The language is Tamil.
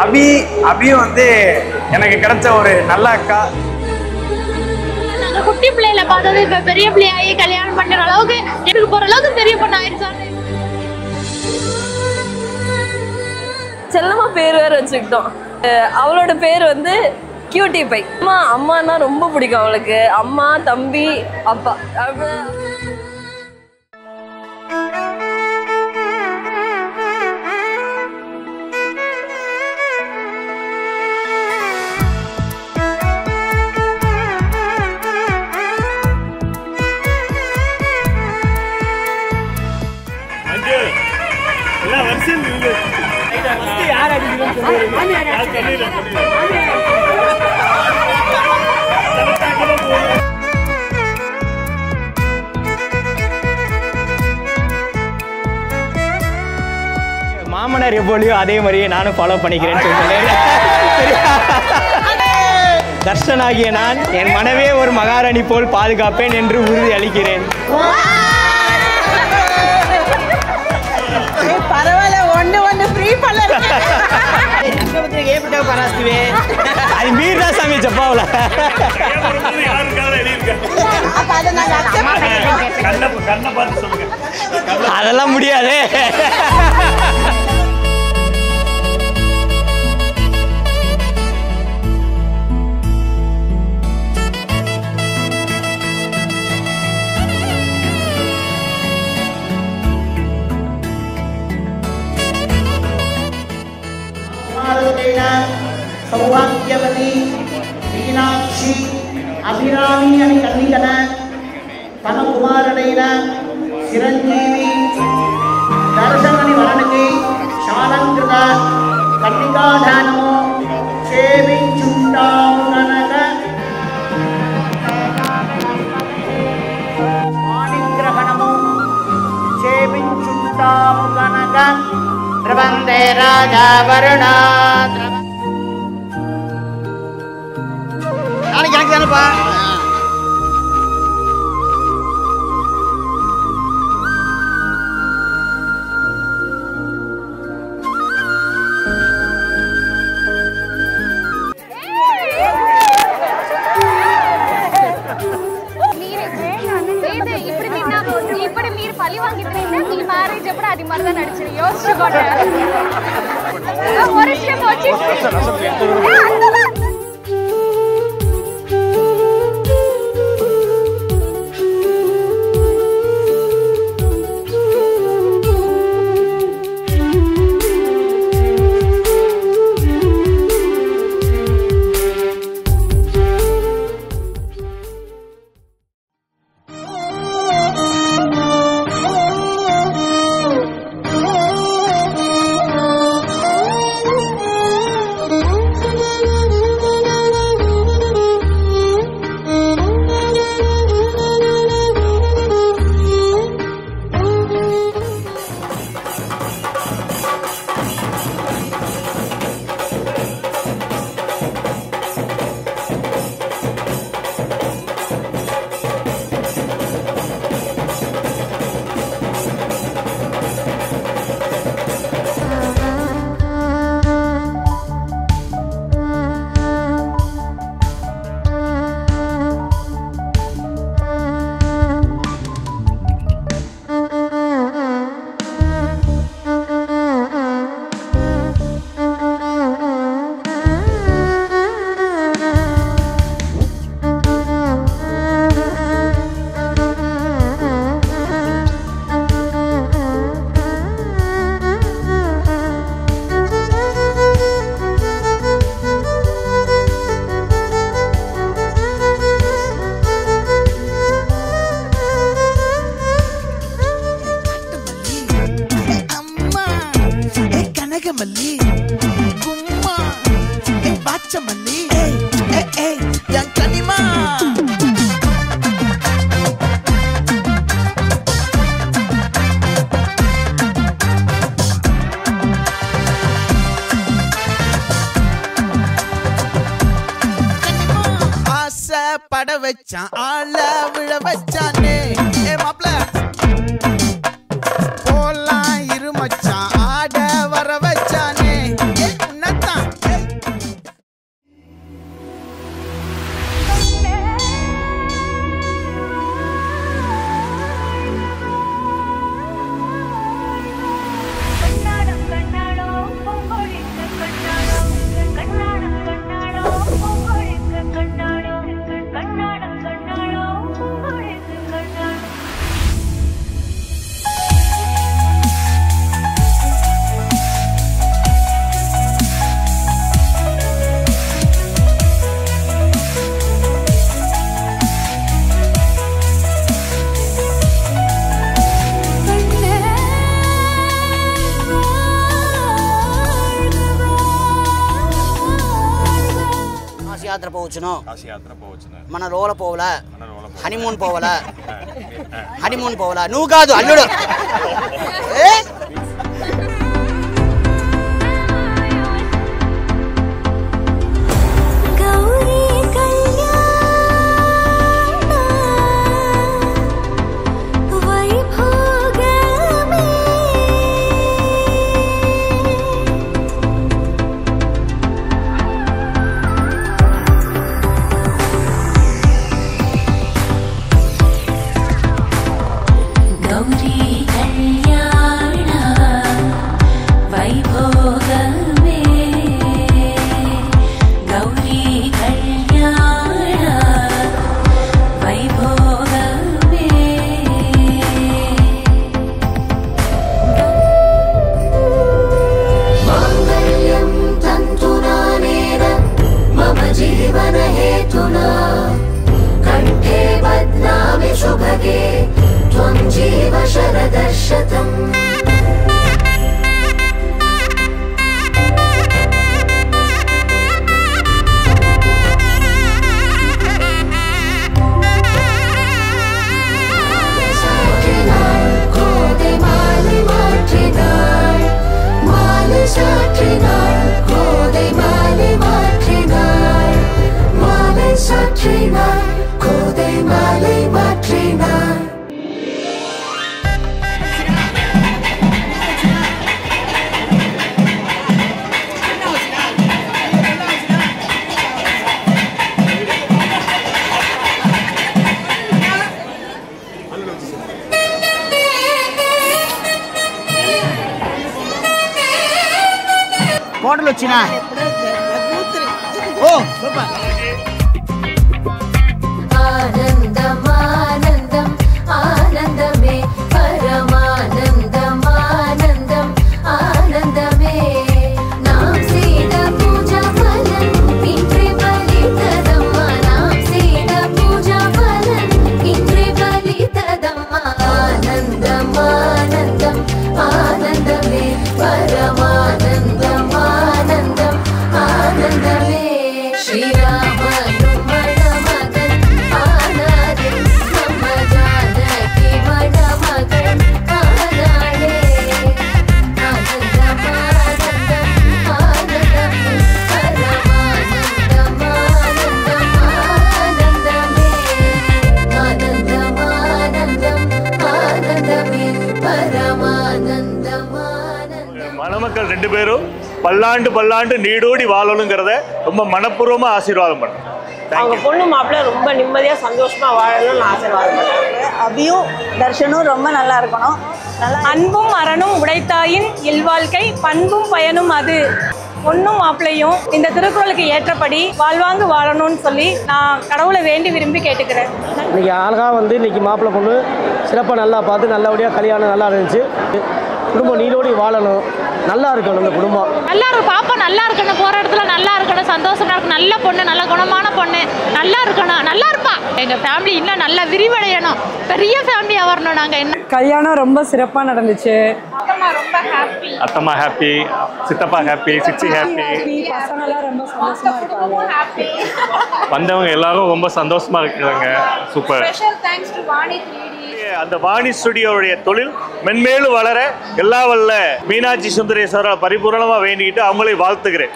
அபியும் வந்து எனக்கு கிடைச்ச ஒரு நல்ல அக்கா. நாங்க குட்டி பிள்ளைல பார்த்தது இப்ப பெரிய பிள்ளையாகி கல்யாணம் பண்ற அளவுக்கு எனக்கு போற அளவுக்கு பெரிய பொண்ணு ஆயிடுச்சு. செல்லமா பேர் வேற வச்சுக்கிட்டோம். அவளோட பேர் வந்து கியூட்டி பை. அம்மானா ரொம்ப பிடிக்கும் அவளுக்கு. அம்மா, தம்பி, அப்பா. மாமனார் எப்போலியோ அதே மாதிரியே நானும் ஃபாலோ பண்ணிக்கிறேன்னு சொல்லிட்டு தர்ஷனாகிய நான் என் மனவே ஒரு மகாராணி போல் பாதுகாப்பேன் என்று உறுதி அளிக்கிறேன். பரவாயில்ல, ஒன்று ஃப்ரீ பண்ணல. அது மீறி தான் சாமி செப்பாவில். அதெல்லாம் முடியாது. सौभाग्यवती मीनाक्षी अभिरामी अनि कन्निकन तन कुमारडैन चिरंजीवी दर्शननि वरणकी शालंकृत कन्निकाधानमो सेविंचुंटामु गणक माणिग्रहणमो सेविंचुंटामु गणक प्रबंधे राजा वरुणा எனக்கு தானப்பா. இப்படி మీరు పలి వాంగితే మీ మ్యారేజ్ అప్పుడు అది మరద నడిచి యోచించుకోండి. ஒரு விஷயம் వచ్చి பட வச்சான் ஆள விழ வச்சானே மாப்ள போலாம் இரு மச்சான் ஆட வர வச்சானே உன்னத்தான் యాత్ర పోవచ్చును మన రోల పోవల హనీమూన్ పోవల నువ్వు కాదు అల్లుడు కోటలు వచ్చినా ఓ సూపర్ ఆనందమానందం ఆనందమే పరమానందమానందం ఆనందమే నాం సీత పూజ ఫలం ఇంద్రి బలితదమ్మ నాం సీత పూజ ఫలం ఇంద్రి బలితదమ్మ ఆనందమానందం ఆనందమే పరమానందమానందం ఆనందమే శ్రీరామను మణమగన్ ఆనాడే నమ్మ జానకి మణమగన్ ఆనాడే ఆనందమానందం ఆనందమే పరమానందమానందం ఆనందమే ఆనందమానందం ఆనందమే పరమానందమానందం மணமக்கள் 2 பேரும் பல்லாண்டு நீடோடி வாழணுங்கிறத ரொம்ப மனப்பூர்வமா ஆசீர்வாதம் பண்ணுறேன். அவங்க பொண்ணு மாப்பிள்ளை ரொம்ப நிம்மதியாக சந்தோஷமாக வாழணும்னு ஆசீர்வாதம் பண்ணுறாங்க. அபியும் தர்ஷனும் ரொம்ப நல்லா இருக்கணும். அன்பும் அறனும் உடைத்தாயின் இல்வாழ்க்கை பண்பும் பயனும் அது. பொண்ணும் மாப்பிள்ளையும் இந்த திருக்குறளுக்கு ஏற்றபடி வாழ்வாங்கு வாழணும்னு சொல்லி நான் கடவுளை வேண்டி விரும்பி கேட்டுக்கிறேன். இன்னைக்கு அழகாக வந்து இன்னைக்கு மாப்பிள்ளை பொண்ணு சிறப்பாக நல்லா பார்த்து நல்லபடியாக கல்யாணம் நல்லா இருந்துச்சு. குடும்பம் நீடோடி வாழணும், நல்லா இருக்கணும் இந்த குடும்பம். நல்லா இருக்கும், பாப்பா நல்லா இருக்கணும், போற இடத்துல நல்லா இருக்கணும், சந்தோஷமா இருக்கணும், நல்ல பொண்ணு, நல்ல குணமான பொண்ணு, நல்லா இருக்கணும், நல்லா இருப்பா. எங்க ஃபேமிலி இன்னும் நல்லா விரிவடையணும், பெரிய ஃபேமிலியா வரணும். நாங்க என்ன கல்யாணம் ரொம்ப சிறப்பாக நடந்துச்சு. ரொம்ப ஹாப்பி, அத்தம்மா ஹாப்பி, சித்தப்பா ஹாப்பி, சிச்சி ஹாப்பி, பசங்களாம் ரொம்ப சந்தோஷமா இருக்காங்க. வந்தவங்க எல்லாரும் ரொம்ப சந்தோஷமா இருக்காங்க. Super. Special thanks to Vani 3D. அந்த வாணி ஸ்டுடியோவுடைய தொழில் மென்மேலும் வளர எல்லா வல்ல மீனாட்சி சுந்தரேஸ்வரரை பரிபூர்ணமாக வேண்டிக்கிட்டு அவங்களை வாழ்த்துக்கிறேன்.